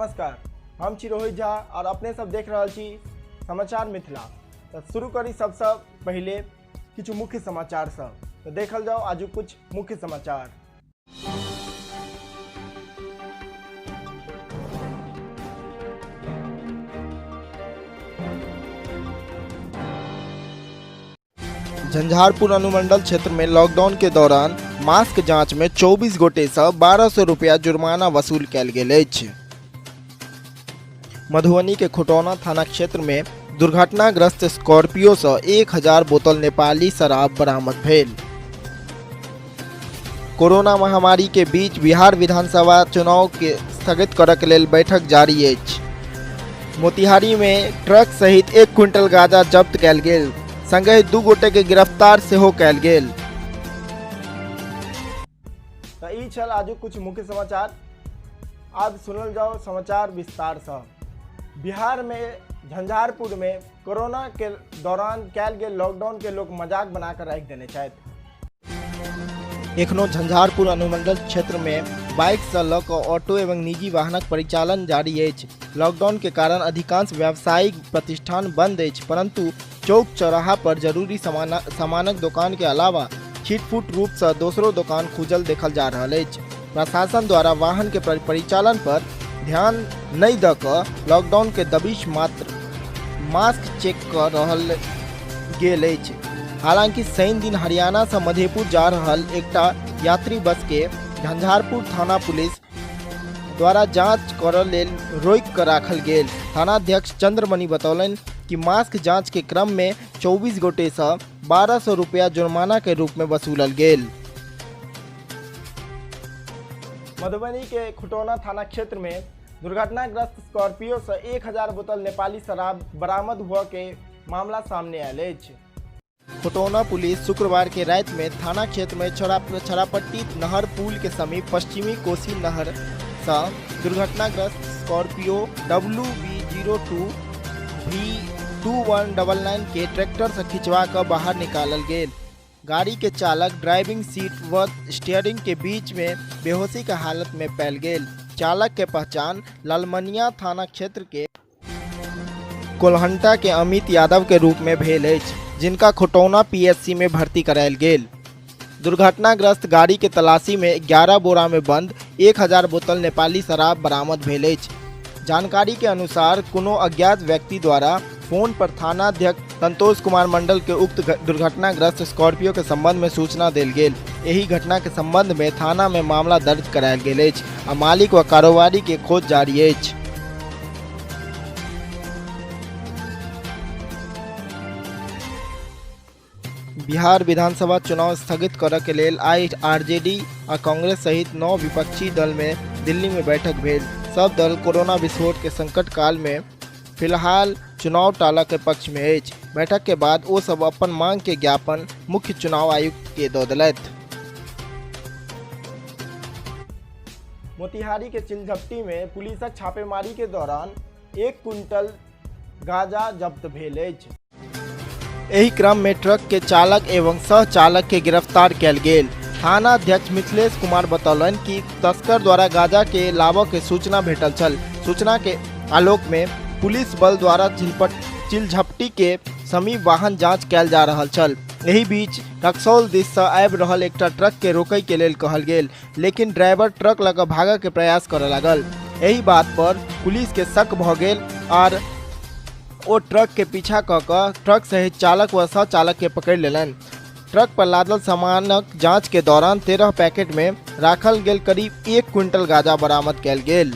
नमस्कार, हम छी रोहित झा और अपने सब देख रहल छी समाचार मिथिला। तो शुरू करी सबसे पहले किछु मुख्य समाचार सब। तो देखल जाओ आज कुछ मुख्य समाचार। झंझारपुर अनुमंडल क्षेत्र में लॉकडाउन के दौरान मास्क जांच में 24 गोटे से 1200 रुपया जुर्माना वसूल कैल गेल अछि। मधुबनी के खुटौना थाना क्षेत्र में दुर्घटनाग्रस्त स्कॉर्पियो से 1000 बोतल नेपाली शराब बरामद भेल। कोरोना महामारी के बीच बिहार विधानसभा चुनाव के स्थगित करय के लेल बैठक जारी अछि। मोतिहारी में ट्रक सहित 1 क्विंटल गांजा जब्त कैल गेल, संगे 2 गोटे के गिरफ्तार सेहो कैल गेल। तो ई छल आजू कुछ मुख्य समाचार। आज सुनल जाओ समाचार विस्तार से। बिहार में झंझारपुर में कोरोना के दौरान कैल गेल लॉकडाउन के लोग मजाक बनाकर राख देने छथि। एखनो झंझारपुर अनुमंडल क्षेत्र में बाइक से ल क ऑटो एवं निजी वाहनक परिचालन जारी अछि। लॉकडाउन के कारण अधिकांश व्यावसायिक प्रतिष्ठान बंद अछि, परंतु चौक चौराहा पर जरूरी सामानक दुकान के अलावा छिटपुट रूप से दोसरो दुकान खुजल देखल जा रहल अछि। प्रशासन द्वारा वाहन के परिचालन पर ध्यान नहीं द क लॉकडाउन के दबिश मात्र मास्क चेक कर रहल गेल अछि। हालांकि शनि दिन हरियाणा से मधेपुर जा रहल एकटा यात्री बस के झंझारपुर थाना पुलिस द्वारा जांच करय लेल रोकि कऽ राखल गेल। थानाध्यक्ष चंद्रमणि बतौलनि कि मास्क जांच के क्रम में 24 गोटे से 1200 रुपया जुर्माना के रूप में वसूलल गेल। मधुबनी के खुटौना थाना क्षेत्र में दुर्घटनाग्रस्त स्कॉर्पियो से 1000 बोतल नेपाली शराब बरामद हुआ के मामला सामने आयल अछि। खुटौना पुलिस शुक्रवार के रात में थाना क्षेत्र में छरापट्टी नहर पुल के समीप पश्चिमी कोसी नहर से दुर्घटनाग्रस्त स्कॉर्पियो WB02 V2199 के ट्रैक्टर से खिंचवा कर बाहर निकालल गेल। गाड़ी के चालक ड्राइविंग सीट व स्टीयरिंग के बीच में बेहोशी के हालत में पायल गेल। चालक के पहचान लालमनिया थाना क्षेत्र के कोल्हंटा के अमित यादव के रूप में भेल अछि, जिनका खुटौना PSC में भर्ती करायल गेल। दुर्घटनाग्रस्त गाड़ी के तलाशी में 11 बोरा में बंद 1000 बोतल नेपाली शराब बरामद भेल अछि। जानकारी के अनुसार कोनो अज्ञात व्यक्ति द्वारा फोन पर थानाध्यक्ष संतोष कुमार मंडल के उक्त दुर्घटनाग्रस्त स्कॉर्पियो के संबंध में सूचना देल गेल। यही घटना के संबंध में थाना में मामला दर्ज करायल गेल अछि आ मालिक व कारोबारी के खोज जारी अछि। बिहार विधानसभा चुनाव स्थगित करय के लेल आई RJD आ कांग्रेस सहित 9 विपक्षी दल में दिल्ली में बैठक भेल। सब दल कोरोना विस्फोट के संकट काल में फिलहाल चुनाव टालय के पक्ष में अछि। बैठक के बाद ओ सब अपन मांग के ज्ञापन मुख्य चुनाव आयुक्त के दऽ देलथि। मोतिहारी के चिलझपटी में पुलिसक छापेमारी के दौरान 1 क्विंटल गांजा जब्त भेल अछि। एही क्रम में ट्रक के चालक एवं सह चालक के गिरफ्तार कैल गेल। थाना अध्यक्ष मिथिलेश कुमार बतौलन कि तस्कर द्वारा गांजा के लाबऽ के सूचना भेटल छल। सूचना के आलोक में पुलिस बल द्वारा चिलझपटी के समीप वाहन जांच कैल जा रहल छल। एही बीच रक्सौल दिस से आबि रहल एकटा ट्रक के रोकय के लेल कहल गेल, लेकिन ड्राइवर ट्रक लऽ कऽ भागय के प्रयास करय लागल। एही बात पर पुलिस के शक भऽ गेल और ओ ट्रक के पीछा कऽ कऽ ट्रक सहित चालक व सह चालक के पकड़ि लेलनि। ट्रक पर लादल सामानक जांच के दौरान 13 पैकेट में राखल गेल करीब 1 क्विंटल गांजा बरामद कैल गेल।